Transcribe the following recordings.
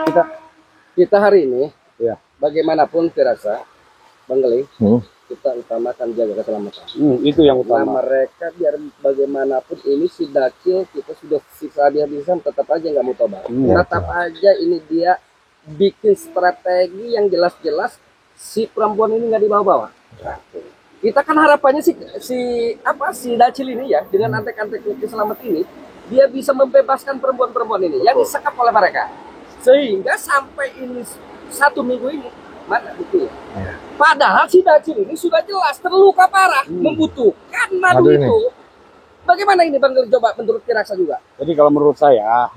kita kita hari ini ya bagaimanapun terasa Bang Geling, kita utamakan jaga keselamatan. Itu yang Nah, utama. mereka biar bagaimanapun ini si Dacil kita sudah siksa dia bisa tetap aja nggak mau tobat. Tetap aja ini dia bikin strategi yang jelas-jelas si perempuan ini nggak dibawa-bawa. Kita kan harapannya si Dacil ini ya dengan antek-antek selamat ini dia bisa membebaskan perempuan-perempuan ini yang disekap oleh mereka sehingga sampai ini 1 minggu ini mana bukti padahal si Dacil ini sudah jelas terluka parah membutuhkan madu itu. Bagaimana ini Bang Geling, coba menurut Kiraksa juga? Jadi kalau menurut saya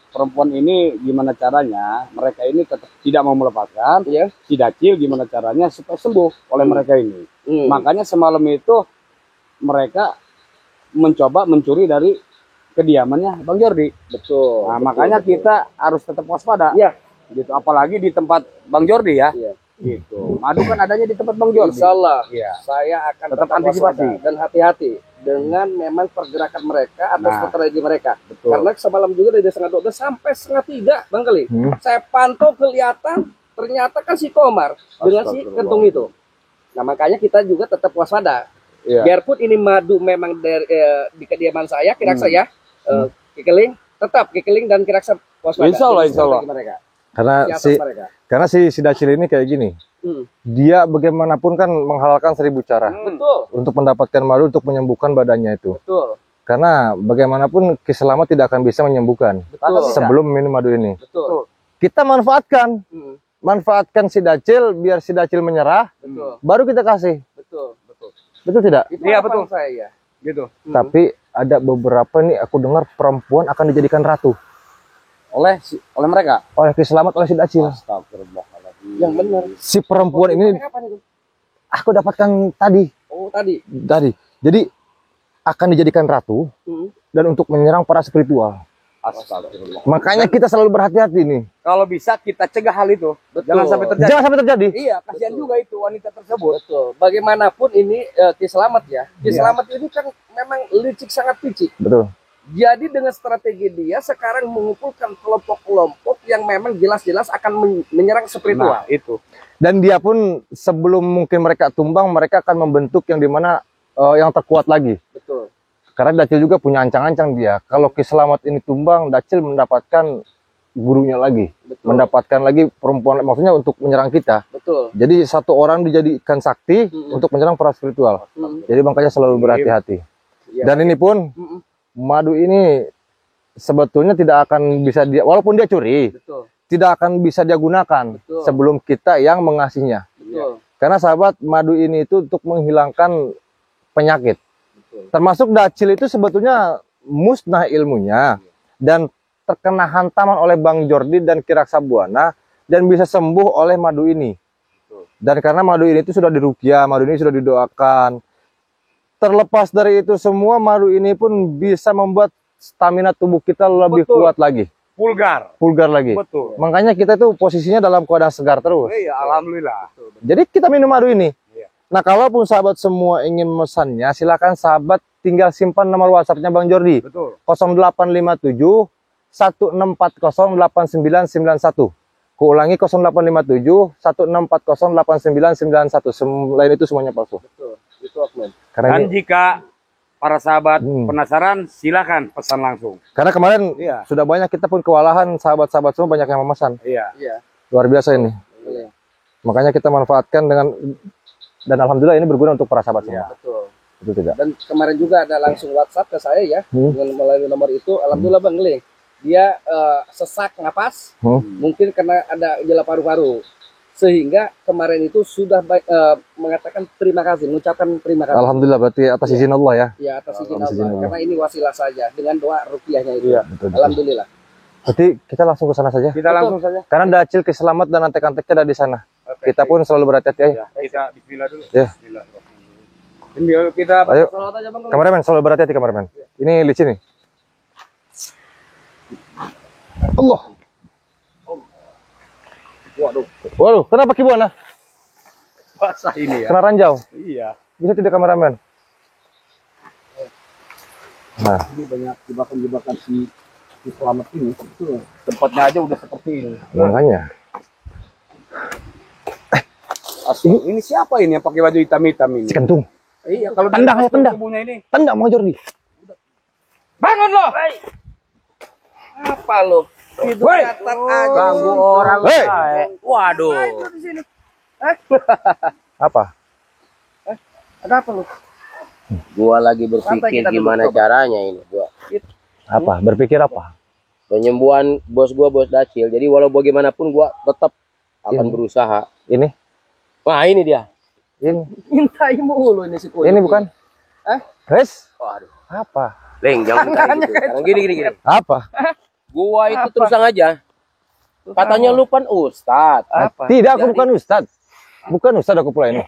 perempuan ini gimana caranya mereka ini tetap tidak mau melepaskan si Dacil, gimana caranya supaya sembuh oleh mereka ini. Makanya semalam itu mereka mencoba mencuri dari kediamannya Bang Jordi. Betul. Nah, makanya kita harus tetap waspada. Ya. Gitu. Apalagi di tempat Bang Jordi ya. Iya. Gitu. Madu kan adanya di tempat Bang Jordi. Insya Allah Iya. saya akan Tetap antisipasi waspada dan hati-hati dengan memang pergerakan mereka atau strategi mereka. Betul. Karena semalam juga dari 2:30 sampai 2:30 Bang Geling, saya pantau kelihatan ternyata kan si Komar dengan si kentung itu. Nah makanya kita juga tetap waspada. Iya. Biarpun ini madu memang dari di kediaman saya, Kiraksa ya, Kikeling tetap Kikeling dan Kiraksa waspada. Insya Allah, insya Allah. Mereka. Karena si Dacil ini kayak gini, dia bagaimanapun kan menghalalkan 1000 cara untuk mendapatkan madu untuk menyembuhkan badannya itu. Betul. Karena bagaimanapun Ki Selamat tidak akan bisa menyembuhkan sebelum minum madu ini. Betul. Kita manfaatkan si Dacil biar si Dacil menyerah, baru kita kasih. Betul tidak? Iya betul saya. Gitu. Tapi ada beberapa nih aku dengar perempuan akan dijadikan ratu Oleh mereka. oleh Ki Selamat, oleh si Dacil. Astagfirullahaladzim. Yang benar. Si perempuan ini Kapan itu? aku dapatkan tadi. Oh tadi. Jadi akan dijadikan ratu dan untuk menyerang para spiritual. Astagfirullah. Makanya kita selalu berhati-hati nih. Kalau bisa kita cegah hal itu. Betul. Jangan sampai terjadi. Jangan sampai terjadi. Iya, kasihan juga itu wanita tersebut. Betul. Bagaimanapun ini Ki Selamat ya. Ki Selamat ini kan memang licik, sangat licik. Betul. Jadi dengan strategi dia sekarang mengumpulkan kelompok-kelompok yang memang jelas-jelas akan menyerang spiritual. Nah, itu. Dan dia pun sebelum mungkin mereka tumbang, mereka akan membentuk yang dimana yang terkuat lagi. Betul. Karena Dacil juga punya ancang-ancang dia. Kalau Ki Selamat ini tumbang, Dacil mendapatkan gurunya lagi. Betul. Mendapatkan lagi perempuan, maksudnya untuk menyerang kita. Betul. Jadi satu orang dijadikan sakti untuk menyerang para spiritual. Jadi makanya selalu berhati-hati. Dan ini pun madu ini sebetulnya tidak akan bisa dia, walaupun dia curi, tidak akan bisa dia gunakan sebelum kita yang mengasihnya. Karena sahabat, madu ini itu untuk menghilangkan penyakit. Termasuk Dacil itu sebetulnya musnah ilmunya dan terkena hantaman oleh Bang Jordi dan Kiraksa Buana dan bisa sembuh oleh madu ini. Dan karena madu ini itu sudah diruqyah, madu ini sudah didoakan. Terlepas dari itu semua, madu ini pun bisa membuat stamina tubuh kita lebih kuat lagi. Pulgar lagi. Betul. Makanya kita itu posisinya dalam keadaan segar terus. Iya, alhamdulillah. Jadi kita minum madu ini. Nah, kalaupun sahabat semua ingin memesannya, silakan sahabat tinggal simpan nomor WhatsApp-nya Bang Jordi. Betul. 0857 1640 8991. Kuulangi 0857 1640 8991. Selain itu semuanya palsu. Betul. Itu Akmal. Dan jika para sahabat penasaran, silakan pesan langsung. Karena kemarin sudah banyak kita pun kewalahan, sahabat-sahabat semua banyak yang memesan. Iya. Luar biasa ini. Makanya kita manfaatkan dan alhamdulillah ini berguna untuk para sahabat semua. Betul tidak? Dan kemarin juga ada langsung WhatsApp ke saya ya dengan melalui nomor itu. Alhamdulillah Bang Geling, dia sesak napas, mungkin karena ada gejala paru-paru. Sehingga kemarin itu sudah mengatakan terima kasih, mengucapkan terima kasih. Alhamdulillah, berarti atas izin Allah ya. Ya, atas izin Allah. Karena ini wasilah saja dengan doa ruqyahnya itu. Betul. Alhamdulillah. Berarti kita langsung ke sana saja. Kita langsung saja. Karena Dacil Ki Selamat dan antek-anteknya ada di sana. Kita pun selalu berhati-hati ya. Kita bismillah dulu. Ya. Bismillah. Kita Ayo. Kameramen selalu berhati-hati kameramen. Ini licin nih. Allah. Waduh, kenapa Ki Buana? basah ini ya. Kena ranjau. Iya. Bisa tidak kameramen? Nah, Ini banyak jebakan-jebakan si Selamat ini itu tempatnya aja udah seperti ini. Makanya. Ini siapa ini yang pakai baju hitam-hitam ini? Si Kentung. Iya, kalau Tendang ya, tendang. tubuhnya ini. Tendang mau Jordi. Bangun lo. Apa lo? Woi, ganggu orang. Hei. Waduh. Apa? Ada apa lo? Gua lagi berpikir gimana caranya ini gua. Apa? Berpikir apa? Penyembuhan bos gua, bos Dacil. Jadi walau bagaimanapun gua tetap akan berusaha. Ini? Wah, ini dia. Ini? Mintai mulu ini si Kuy. Ini bukan? Res? Waduh. Apa? Leng, jangan minta gitu. Sekarang gini. Apa? Gua itu terus terang aja. Katanya lu pan ustad. Apa? Tidak, aku bukan ustad. Bukan ustad aku pula ini.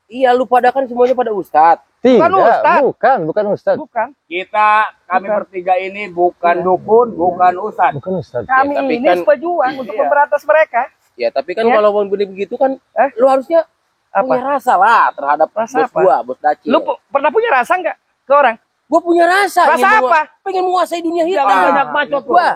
Iya, lu pada kan semuanya pada ustad. Tidak, ustad. bukan ustad. Bukan. Kami bertiga ini bukan dukun, bukan ustad. Bukan ustad. Kami tapi ini kan- pejuang untuk memberantas mereka. Ya, tapi kan Ya. walaupun begitu kan, lu harusnya punya rasa lah terhadap Rasa bos apa? gua, bos Dacil. Lu pernah punya rasa nggak ke orang? Gua punya rasa. Rasa apa? Pengen menguasai dunia hitam. Jangan Banyak gitu. bacot gua.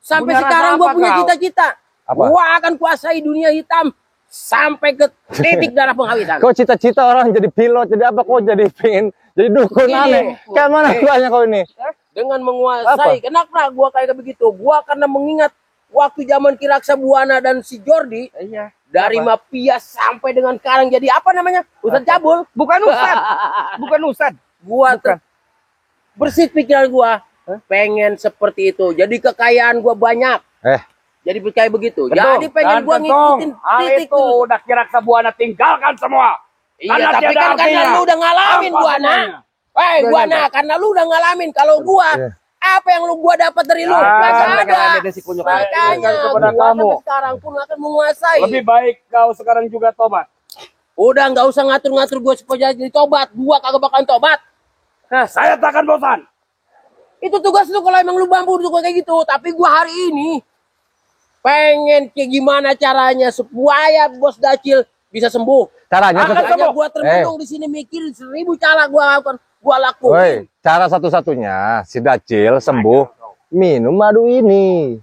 Sampai Punya rasa sekarang gua apa punya kau? cita-cita. Apa? Gua akan kuasai dunia hitam sampai ke titik darah penghabisan. Kau cita-cita orang jadi pilot, jadi apa? Kau jadi pengen jadi dukun Ini. aneh. Kayak mana banyak kau ini? Dengan menguasai. Kenapa gua kayak begitu? Gua karena mengingat waktu zaman Kiraksa Buana dan si Jordi, Iya. dari Mafia sampai dengan sekarang jadi apa namanya? Ustadz Cabul. Bukan ustad. Bukan ustad. Gua bersih pikiran gua. Pengen seperti itu. Jadi kekayaan gua banyak. Jadi kayak begitu. Jadi pengen gua ngikutin titik itu udah kira Buana tinggalkan semua. Iya, Karena tapi tiada kan karena artinya. lu udah ngalamin Apa Buana. semuanya? Buana, karena lu udah ngalamin. Kalau gua, apa yang gua dapat dari lu? Gak ada. Makanya kepada gua kamu. sampai sekarang pun akan menguasai. Lebih baik kau sekarang juga tobat. Udah nggak usah ngatur-ngatur gua supaya jadi tobat. Gua kagak bakalan tobat. Saya takkan bosan. Itu tugas lu kalau emang lu mampu untuk kayak gitu. Tapi gua hari ini pengen kayak gimana caranya supaya bos Dacil bisa sembuh. Caranya Makanya gua termenung di sini mikir 1000 cara gua lakuin. Woi, cara satu-satunya si Dacil sembuh minum madu ini.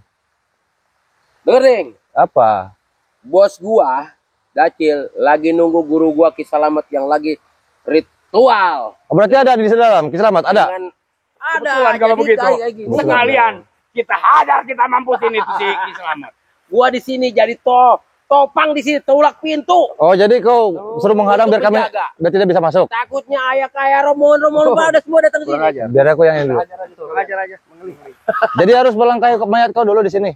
Dering, Apa? bos gua Dacil lagi nunggu guru gua Ki Slamet yang lagi ritual. Oh, berarti ada di dalam, Ki Slamet ada. Dengan ada Kebetulan kalau jadi begitu. kayak gini. Sekalian kita hajar, kita mampusin itu si Ki Slamet. Gua di sini jadi topang di sini, tolak pintu. Oh, jadi kau suruh menghadang biar kami penjaga. biar tidak bisa masuk. Takutnya ayah kayak Romo pada semua datang ke sini. Biar aku yang ini dulu. Ajar aja. Jadi harus melangkahi mayat kau dulu di sini.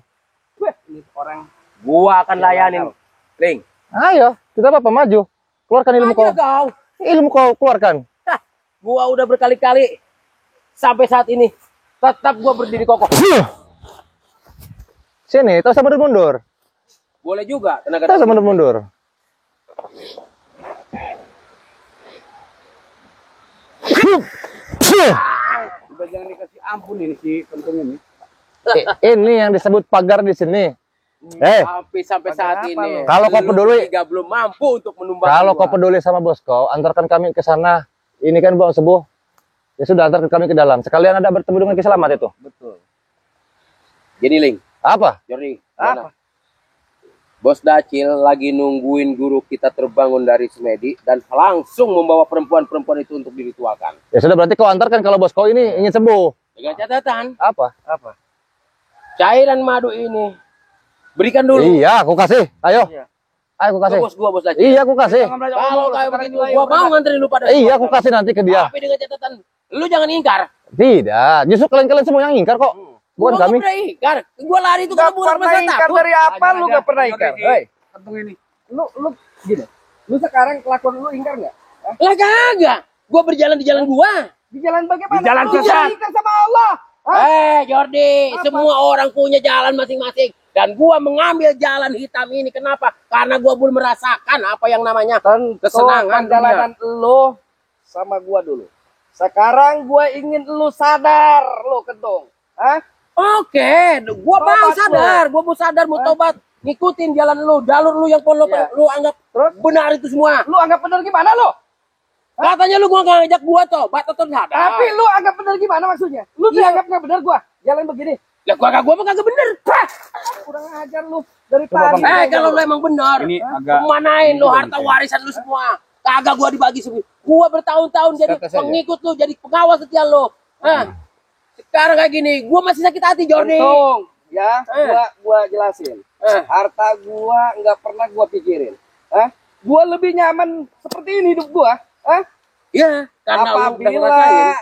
Ini orang. Gua akan layanin. Ling. Ayo, kita apa maju. Keluarkan ilmu kau. Aja kau. Ilmu kau keluarkan. Hah, gua udah berkali-kali sampai saat ini tetap gua berdiri kokoh. Sini, tak usah mundur-mundur. Boleh juga tenaga Tak usah mundur-mundur. Udah jangan dikasih ampun ini si Kentung ini. Ini yang disebut pagar di sini. sampai saat ini. Kalau kau peduli- Tiga belum mampu untuk menumbang. Kalau kau peduli sama bos kau, antarkan kami ke sana. Ini kan buang sebuah. Ya sudah, antarkan kami ke dalam. Sekalian ada bertemu dengan Ki Slamet itu. Betul. Jadi Ling, Apa? Jordi, Apa? mana? Bos Dacil lagi nungguin guru kita terbangun dari semedi dan langsung membawa perempuan-perempuan itu untuk diritualkan. Ya sudah, berarti kau antarkan kalau bos kau ini ingin sembuh. Dengan catatan, Apa? cairan madu ini berikan dulu Iya, aku kasih. Ayo. Iya. Ayo aku ke kasih. bos gua, Bos Dacil. Iya, aku kasih. Kalau kayak begitu, gua mau nganterin lu pada. Iya, aku kasih nanti ke dia. Tapi dengan catatan, lu jangan ingkar. Tidak, justru kalian-kalian semua yang ingkar kok. Bukan Gua kami. nggak pernah ingkar. Gua lari itu Gak karena bukan pernah masa ingkar takut. dari apa lu gak pernah ingkar? Hei, Kentung ini. lu gini. Lu sekarang kelakuan lu ingkar nggak? Lah kagak. Gua berjalan di jalan gua. Di jalan bagaimana? Di jalan Lu sesat. jangan ingkar sama Allah. Jordi, semua orang punya jalan masing-masing. Dan gua mengambil jalan hitam ini. Kenapa? Karena gua belum merasakan apa yang namanya kesenangan perjalanan lu sama gua dulu. Sekarang gua ingin lu sadar, lu Kentung. Hah? Oke, gua mau Tobat sadar. Gua mau sadar, mau tobat. Ngikutin jalan lu, jalur lu yang lu, Iya. lu anggap Terus? benar itu semua. Lu anggap benar gimana lu? Katanya lu gua ngajak gua tobat atau sadar. Tapi lu anggap benar gimana maksudnya? Lu Iya. anggap nggak benar gua? Jalan begini. Lah kagak gua mah kagak bener. Kurang ajar lu dari tadi. Kalau lu emang bener, Ini agak kemanain lu harta warisan lu semua? Kagak gua dibagi semua. Gua bertahun-tahun jadi pengikut lu, jadi pengawas setia lu. Sekarang kayak gini, gua masih sakit hati, Jordi. Untung, ya, gua jelasin. Harta gua nggak pernah gua pikirin. Gua lebih nyaman seperti ini hidup gua. Iya, karena lu udah Apabila ngerasain.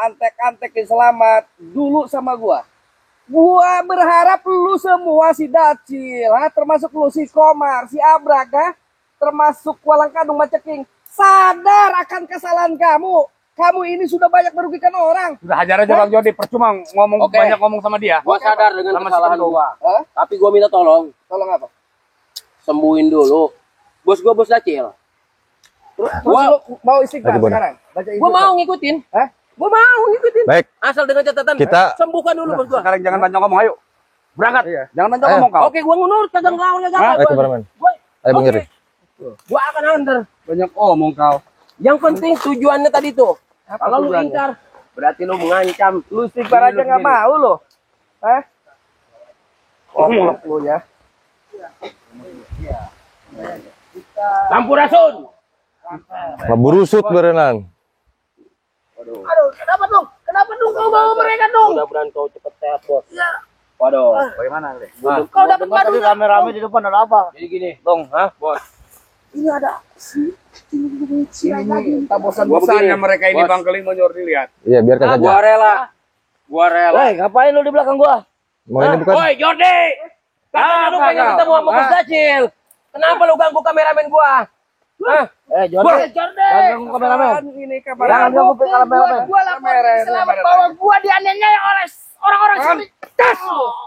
antek-antek selamat dulu sama gua berharap lu semua si Dacil, termasuk lu si Komar, si Abrak, termasuk Walang Kadung Maceking, sadar akan kesalahan kamu. Kamu ini sudah banyak merugikan orang. Udah hajar aja Bang Jordi, percuma banyak ngomong sama dia. Gua sadar dengan Sama kesalahan si Kedung. gua. Tapi gua minta tolong, Tolong apa? sembuhin dulu. Bos gua bos Dacil. Terus lu mau istighfar Lagi, Bon. sekarang? Baca Gua mau ngikutin. Gua mau ngikutin. Baik. Asal dengan catatan sembuhkan dulu bos gua. Sekarang jangan banyak ngomong, ayo. Berangkat. Iya. Jangan banyak Ayo. ngomong kau. Oke, gua ngunur kagak ngelawan ya Ayo kameramen. Ayo Bang Jerry. Gua akan antar. Banyak ngomong kau. Yang penting tujuannya tadi tuh. Kalau lu tujuannya? ingkar, berarti lu mengancam. Lu istighfar aja nggak mau lu. Ngomong lu ya. Sampurasun. Ngeburusut berenang. Aduh, kenapa dong? Kenapa dong kau bawa mereka dong? Mudah-mudahan kau cepet sehat, Bos. Ya. Waduh, bagaimana, Le? Kau dapat madu nggak? Rame-rame di depan ada apa? Jadi gini, Dong, Bos. ini ada Ini tak Bosannya mereka ini Bos. Bang Keling mau Jordi lihat. Iya, biarkan saja. Gua rela. Woi, ngapain lu di belakang gua? Mau ini bukan? Woi, Jordi. Katanya lu pengen ketemu sama Bos Dacil. Kenapa lu ganggu kameramen gua? Jordi. Jangan ganggu kameramen. Ini kameramen. Jangan ganggu kameramen. Gua laporin selamat bahwa gua dianiaya oleh orang-orang cerdas.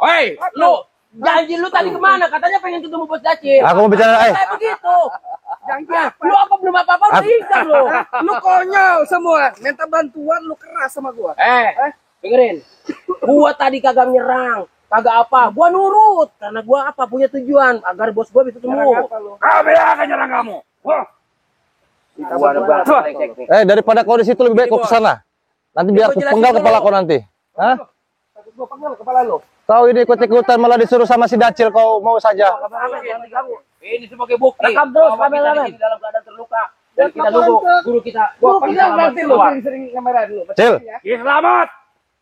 Woi, lu janji lu tadi kemana? Katanya pengen ketemu Bos Dacil. Aku mau bicara, Kayak begitu. Janji Lu apa belum apa-apa lu ingkar lu. Lu konyol semua. Minta bantuan lu keras sama gua. Dengerin. Gua tadi kagak nyerang, kagak apa. Gua nurut karena gua apa punya tujuan agar bos gua bisa sembuh. Kami akan nyerang kamu. Daripada kau di situ lebih baik kau ke sana. Nanti biar aku penggal kepala kau nanti. Hah? Gua penggal kepala lu. Kau ini ikut-ikutan malah disuruh sama si Dacil, kau mau saja. Ini sebagai bukti. Rekam terus, bahwa kita kameramen. di sini dalam keadaan terluka. Dan kita nunggu guru kita. Gua penggal nanti lu sering kamera dulu. Cil. Selamat.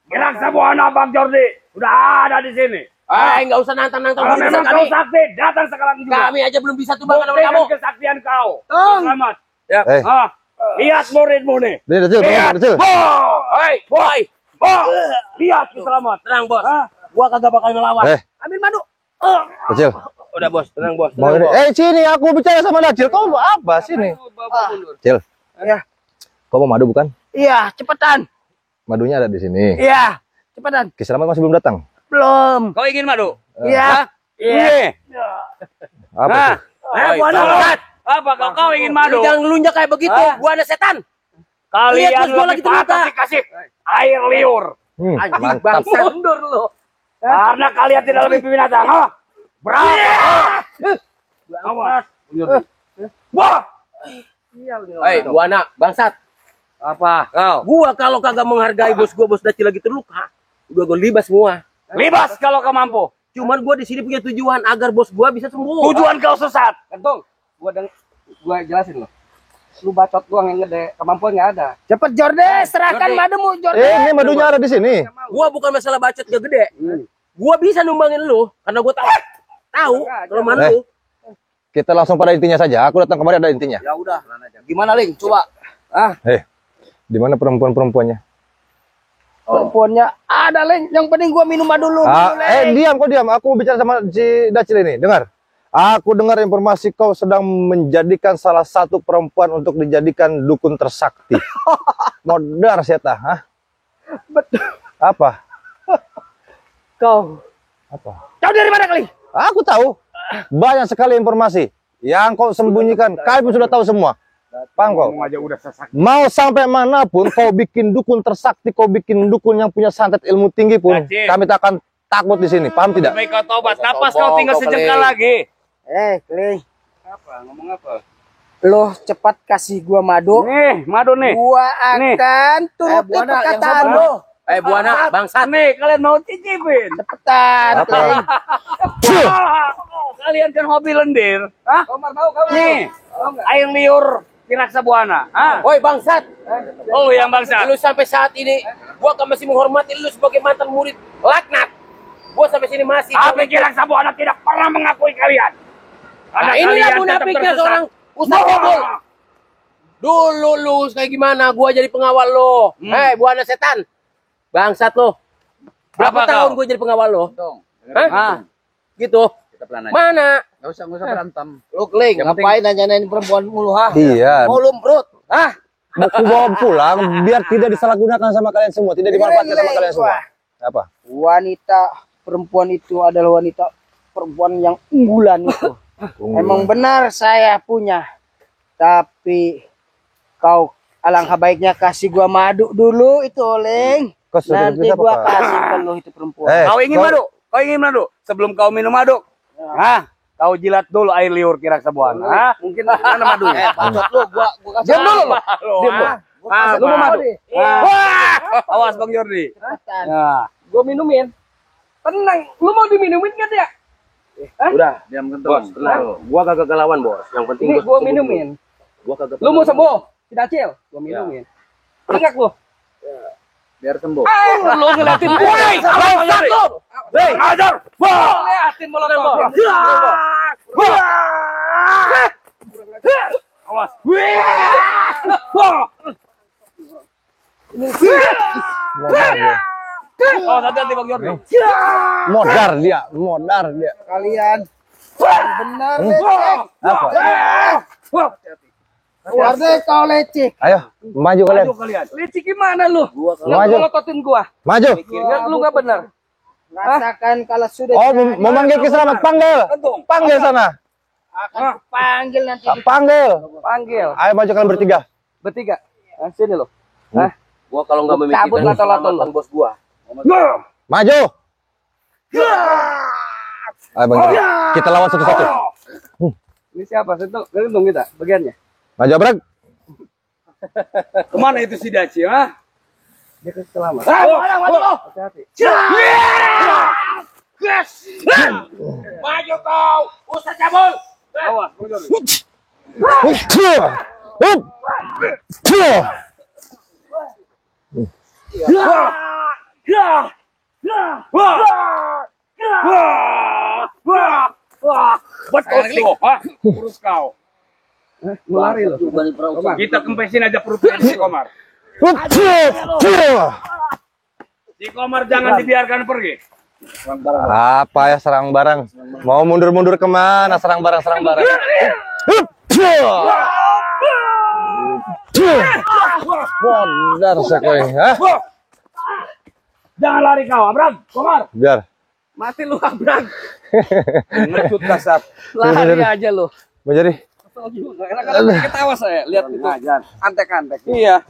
Gerak semua anak Bang Jordi. Udah ada di sini. Enggak usah nantang-nantang Kalau bisa memang kami. kau sakti, datang sekarang juga. Kami aja belum bisa tumbangkan sama Buktikan kamu. kesaktian kau. Tong. Selamat. Eh, Lihat muridmu nih. ini Dacil, Dacil. Boy. Lihat selamat. Tenang bos. Gua kagak bakal ngelawan. Ambil madu. Dacil. Udah bos, tenang bos. Mau ini. Sini aku bicara sama Dacil. Kau mau apa sini? Cil. Ya. Kau mau madu bukan? Iya, cepetan. Madunya ada di sini. Iya, cepetan. Ki Selamat masih belum datang. Belum. Kau ingin madu? Iya. Iya. Apa tuh? Apa kau ingin madu? Lu jangan ngelunjak kayak begitu. Gua ada setan. Kalian Lihat, bos, gua lagi lebih patut terluka. dikasih air liur. Mantap. Bangsa mundur lu. Karena kalian tidak lebih binatang. Berapa? Awas. Wah. Gua anak bangsat. Apa kau? Gua kalau kagak menghargai bos gua, bos Dacil lagi terluka, udah gua libas semua. Libas kalau kau mampu. Cuman gua di sini punya tujuan agar bos gua bisa sembuh. Tujuan kau sesat. Gantung. Gua jelasin lo. Lu bacot doang yang gede, kemampuan nggak ada. Cepet Jordi, serahkan Jordi. madumu Jordi. Ini madunya ada di sini. Gua bukan masalah bacot gak gede. Gua bisa numbangin lu karena gua tahu kelemahan lu. Kita langsung pada intinya saja. Aku datang kemarin ada intinya. Ya udah. Gimana, Ling? Coba. Di mana perempuan-perempuannya? Perempuannya ada Leng. Yang penting gua minum madu dulu. Diam, kau diam. Aku bicara sama si Dacil ini. Dengar. Aku dengar informasi kau sedang menjadikan salah satu perempuan untuk dijadikan dukun tersakti. Modar sieta, hah? Betul. Apa? Kau. Apa? Kau dari mana kali? Aku tahu. Banyak sekali informasi yang kau sembunyikan. Kami pun sudah tahu semua. Paham kau? Ngomong aja udah sesak. Mau sampai manapun kau bikin dukun tersakti, kau bikin dukun yang punya santet ilmu tinggi pun, Dacil. kami tak akan takut di sini. Paham tidak? Baik kau tobat. Napas kau tinggal sejengkal lagi. Kling. Apa? Ngomong apa? Lo cepat kasih gua madu. Nih, madu nih. Gua akan turuti perkataan lo. Buana, bangsat. Nih, kalian mau cicipin? Cepetan. Kalian kan hobi lendir. Hah? Komar mau kau? Nih, air liur Kiraksa Buana. Hah? Woi bangsat. Oh, yang bangsa. Lu sampai saat ini, gua kan masih menghormati lu sebagai mantan murid. Laknat. Gua sampai sini masih. Tapi Kiraksa Buana tidak pernah mengakui kalian. Nah, inilah munafiknya seorang Ustaz Jabul. Dulu lu kayak gimana? Gua jadi pengawal lo. Hei, Buana setan. Bangsat lo. Berapa tahun gua jadi pengawal lo? Hah? Gitu. Mana? Gak usah berantem. Lu keling, ngapain nanya-nanyain perempuan mulu ha? Iya. Mau lumprut. Hah? Aku bawa pulang biar tidak disalahgunakan sama kalian semua, tidak dimanfaatkan sama kalian semua. Apa? Wanita perempuan itu adalah wanita perempuan yang unggulan itu. Emang benar saya punya. Tapi kau alangkah baiknya kasih gua madu dulu itu, Leng. Nanti gua kasih ke lu itu perempuan. Kau ingin madu? Kau ingin madu? Sebelum kau minum madu, nah, kau jilat dulu air liur Kiraksa Buana. Hah? Mungkin mana madunya? Bacot lu, gua kasih. Diam dulu lu. Diam dulu. Lu mau madu? Wah, awas Bang Jordi. Nah, Gue minumin. Tenang, lu mau diminumin kan ya? udah, diam kentong. Tenang, gua kagak kelawan, Bos. Yang penting Ini gue minumin. Gua kagak. Lu mau sembuh? Tidak Cil, gue minumin. Tegak lu. Biar sembuh. Lu ngeliatin gue. Bangsat lu. Hei, ajar. Wah. Ngeliatin molotov. Awas. Oh, hati-hati Bang Jordi. Modar dia. Kalian benar leceh. Keluar deh kau leceh. Ayo, maju kalian. Licik gimana lu? Maju. Melototin gua. Maju. Ingat lu gak benar. Rasakan kalau sudah Oh, mau manggil Ki Selamat, panggil. Panggil sana. akan panggil nanti. Panggil. Panggil. Ayo maju kalian bertiga. Bertiga. Sini lu. Gua kalau nggak memikirkan Cabut lato-lato lu. bos gua. Maju. Ayo Bang Jordi. Kita lawan satu-satu. Ini siapa? Hitung kita bagiannya. Maju Abrag. Kemana itu si Daci, ha? Dia ke selamat. Maju. Hati-hati. Maju kau, Ustaz Jabul. Awas, Bang Jordi. Betul tuh, ha? Urus kau. Ngelari lu. Kita kempesin aja perutnya si Komar. Si Komar jangan dibiarkan pergi. Apa ya serang barang? Mau mundur-mundur kemana? Serang barang. Modar sekoi, hah? Jangan lari kau, Abram. Komar. Biar. Mati lu Abrang. Ngecut kasar. Lari aja lu. Menjadi. Ketawa saya lihat itu. Antek-antek. Iya.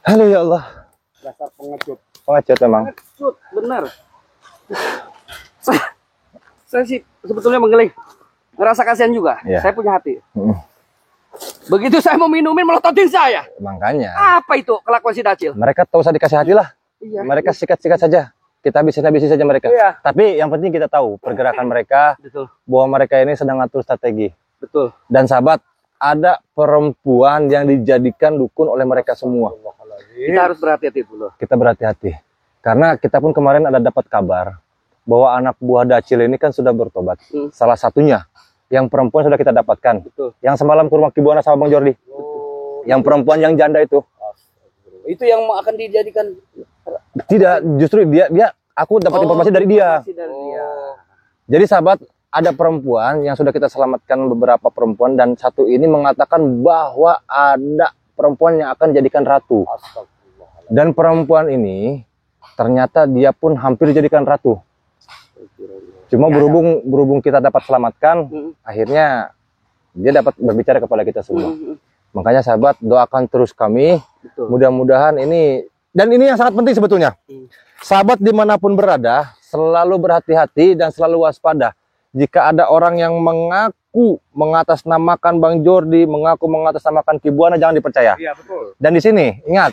Halo ya Allah. Dasar pengecut. Pengecut memang. Cut, bener. Saya sih sebetulnya menggeling. Ngerasa kasihan juga. Iya. Saya punya hati. Begitu saya mau minumin melototin saya. Makanya. Apa itu kelakuan si Dacil? Mereka tahu usah dikasih hati lah. Iya. Mereka sikat-sikat saja. Kita habisi saja mereka. Iya. Tapi yang penting kita tahu pergerakan mereka. Betul. Bahwa mereka ini sedang ngatur strategi. Betul. Dan sahabat, ada perempuan yang dijadikan dukun oleh mereka semua. Kita harus berhati-hati dulu. Kita berhati-hati. Karena kita pun kemarin ada dapat kabar bahwa anak buah Dacil ini kan sudah bertobat. Salah satunya yang perempuan sudah kita dapatkan. Betul. Yang semalam ke rumah Kibuana sama Bang Jordi. Yang perempuan yang janda itu. Itu yang akan dijadikan. Tidak, justru dia aku dapat informasi dari dia. Jadi sahabat, ada perempuan yang sudah kita selamatkan, beberapa perempuan, dan satu ini mengatakan bahwa ada perempuan yang akan jadikan ratu. Dan perempuan ini ternyata dia pun hampir dijadikan ratu. Cuma berhubung kita dapat selamatkan, akhirnya dia dapat berbicara kepada kita semua. Makanya sahabat, doakan terus kami. Mudah-mudahan ini, dan ini yang sangat penting sebetulnya. Sahabat dimanapun berada, selalu berhati-hati dan selalu waspada. Jika ada orang yang mengaku mengatasnamakan Bang Jordi, mengaku mengatasnamakan Kibuana, jangan dipercaya. Iya, betul. Dan di sini, ingat,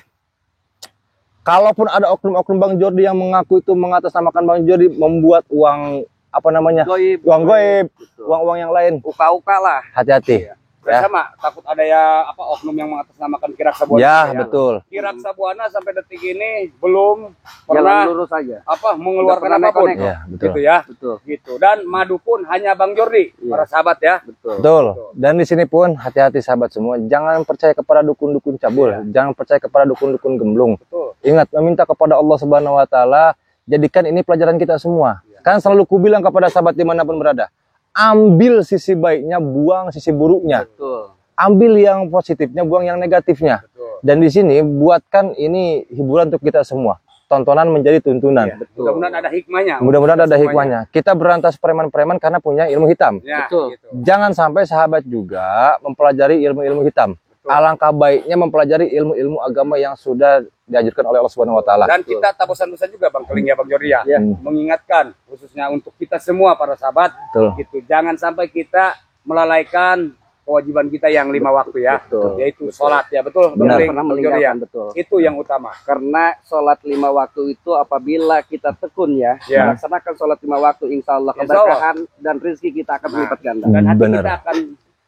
Kalaupun ada oknum-oknum Bang Jordi yang mengaku itu mengatasnamakan Bang Jordi membuat uang apa namanya? Goib. Uang goib, Betul. uang-uang yang lain. Uka-uka lah. Hati-hati. Ya. Sama takut ada ya oknum yang mengatasnamakan Ki Raksabuana. Ya, betul. Ki Raksabuana sampai detik ini belum Jalan pernah lurus aja. mengeluarkan Nggak pernah apapun. neko-neko. Ya, betul. Gitu ya. Betul. Gitu. Dan madu pun hanya Bang Jordi, Iya. para sahabat ya. Betul. Betul. Dan di sini pun hati-hati sahabat semua, jangan percaya kepada dukun-dukun cabul, jangan percaya kepada dukun-dukun gemblung. Betul. Ingat, meminta kepada Allah Subhanahu wa taala, jadikan ini pelajaran kita semua. Kan selalu kubilang kepada sahabat dimanapun berada, ambil sisi baiknya, buang sisi buruknya. Betul. Ambil yang positifnya, buang yang negatifnya. Betul. Dan di sini buatkan ini hiburan untuk kita semua. Tontonan menjadi tuntunan. Iya, mudah-mudahan ada hikmahnya. Mudah-mudahan ada Semuanya. hikmahnya. Kita berantas preman-preman karena punya ilmu hitam. Ya, Betul. gitu. Jangan sampai sahabat juga mempelajari ilmu-ilmu hitam. Betul. Alangkah baiknya mempelajari ilmu-ilmu agama yang sudah diajarkan oleh Allah Subhanahu wa taala. Dan kita tak bosan-bosan juga Bang Keling ya Bang Jordi ya. Mengingatkan khususnya untuk kita semua para sahabat Betul. gitu. Jangan sampai kita melalaikan kewajiban kita yang 5 waktu ya. Betul. Yaitu sholat ya. Betul. Benar. Bang Pernah Jordi ya. meninggalkan, betul. Itu yang utama. Karena sholat 5 waktu itu apabila kita tekun ya, Ya. melaksanakan sholat 5 waktu, insya Allah Insya Allah. keberkahan dan rezeki kita akan berlipat ganda. Dan hati Benar. kita akan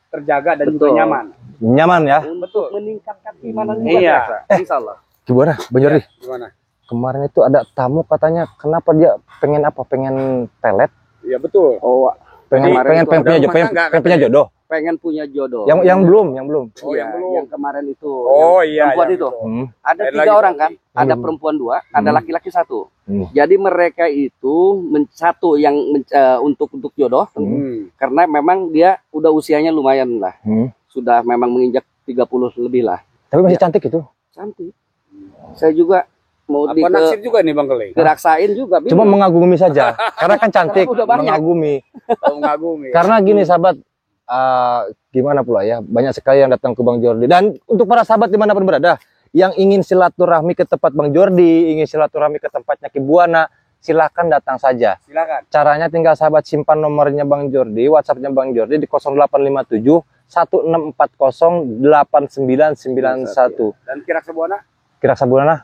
terjaga dan Betul. juga nyaman. Nyaman ya. Betul. Meningkatkan keimanan Iya. luar biasa, insya Allah. Gimana, Bang Jordi? Gimana? Kemarin itu ada tamu katanya, kenapa dia pengen apa? Pengen pelet? Iya betul. Oh, Pengen Kemarin pengen itu pengen ada punya rumah pengen, tangga pengen punya jodoh. pengen punya jodoh. Yang belum, yang belum. Oh, Iya, yang belum. yang kemarin itu. Oh yang iya. perempuan yang itu. Hmm. Ada Lain 3 lagi orang kan, berarti. ada Hmm. perempuan 2, ada Hmm. laki-laki 1. Hmm. Jadi mereka itu satu yang untuk jodoh, karena memang dia udah usianya lumayan lah, Hmm. sudah memang menginjak 30 lebih lah. Tapi masih cantik itu. Cantik. Saya juga mau Apa naksir juga nih Bang Keling? diraksain juga. Cuma mengagumi saja. Karena kan cantik, Karena udah banyak. mengagumi. Oh, mengagumi. Karena gini sahabat, gimana pula ya, banyak sekali yang datang ke Bang Jordi. Dan untuk para sahabat dimanapun berada, yang ingin silaturahmi ke tempat Bang Jordi, ingin silaturahmi ke tempatnya Ki Buana, silakan datang saja. Silakan. Caranya tinggal sahabat simpan nomornya Bang Jordi, WhatsAppnya Bang Jordi di 0857 1640 8991. Dan Ki Raksabuana? Ki Raksabuana.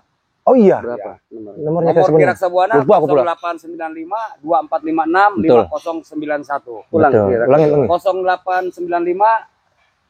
Oh iya, Berapa? nomornya Ki Nomor Ki Raksabuana. Raksabuana Lupa aku pula. 0895 2456 Betul. 5091. Ulang. Betul. Kira-kira. Ulangin. 0895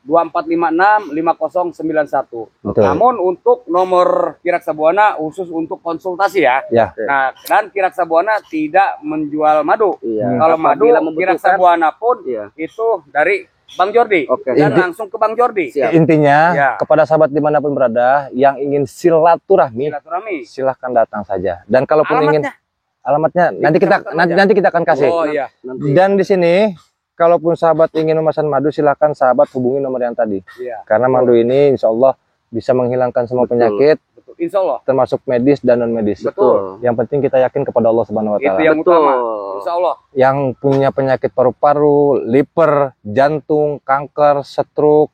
2456 5091. Betul. Namun untuk nomor Ki Raksabuana khusus untuk konsultasi ya. Ya. Nah, dan Ki Raksabuana tidak menjual madu. Iya. Kalau madu Apabila Ki membutuhkan, Raksabuana pun iya. itu dari Bang Jordi. Oke. Dan Inti- langsung ke Bang Jordi. Siap. Intinya Ya. kepada sahabat dimanapun berada yang ingin silaturahmi, Silaturahmi. silahkan datang saja. Dan kalaupun ingin Alamatnya? alamatnya nanti kecamatan kita akan kasih. Oh iya. Nanti. Dan di sini kalaupun sahabat ingin memesan madu, silahkan sahabat hubungi nomor yang tadi. Iya. Karena madu ini insya Allah bisa menghilangkan semua Betul. penyakit, Betul. Insya Allah. termasuk medis dan non medis. Betul. Yang penting kita yakin kepada Allah Subhanahu Wa Itu Taala. yang Betul. utama. Insya Allah. Yang punya penyakit paru-paru, liver, jantung, kanker, stroke,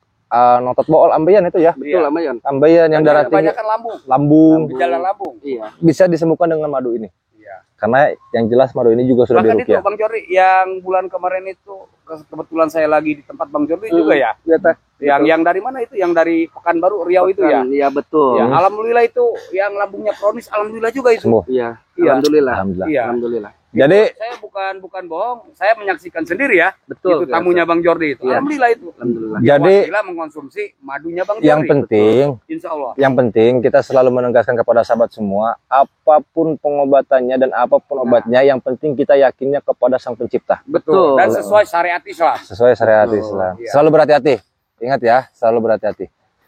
notot bool, ambeien itu ya, Betul Iya. Amayan. ambeien yang darah tinggi, Kebanyakan lambung. lambung, Gejala lambung. Iya. bisa disembuhkan dengan madu ini. Iya. Karena yang jelas madu ini juga sudah Bahkan itu diruqyah. Bang Jordi yang bulan kemarin itu kebetulan saya lagi di tempat Bang Jordi juga ya. Iya, Teh. Yang dari mana itu? Yang dari Pekanbaru Riau itu ya. Iya, betul. Ya, alhamdulillah itu yang lambungnya kronis, alhamdulillah juga itu. Sembuh. Iya. Iya. Alhamdulillah. Alhamdulillah. Iya. Alhamdulillah. Jadi Saya bukan bohong, saya menyaksikan sendiri ya. Betul. Itu tamunya Bang Jordi itu. Iya. Alhamdulillah itu. Alhamdulillah. Jadi Wasilah mengkonsumsi madunya Bang Jordi. yang penting, Insya Allah. yang penting kita selalu menegaskan kepada sahabat semua, apapun pengobatannya dan apapun Nah. obatnya, yang penting kita yakinnya kepada Sang Pencipta, Betul. Betul. Dan sesuai syariat Islam. sesuai syariat Betul. Islam. Iya. Selalu berhati-hati. Ingat ya, selalu berhati-hati.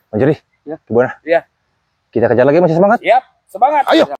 Bang Jordi, Ya. gimana? Iya. Kita kejar lagi, masih semangat? Yap, semangat. Ayo.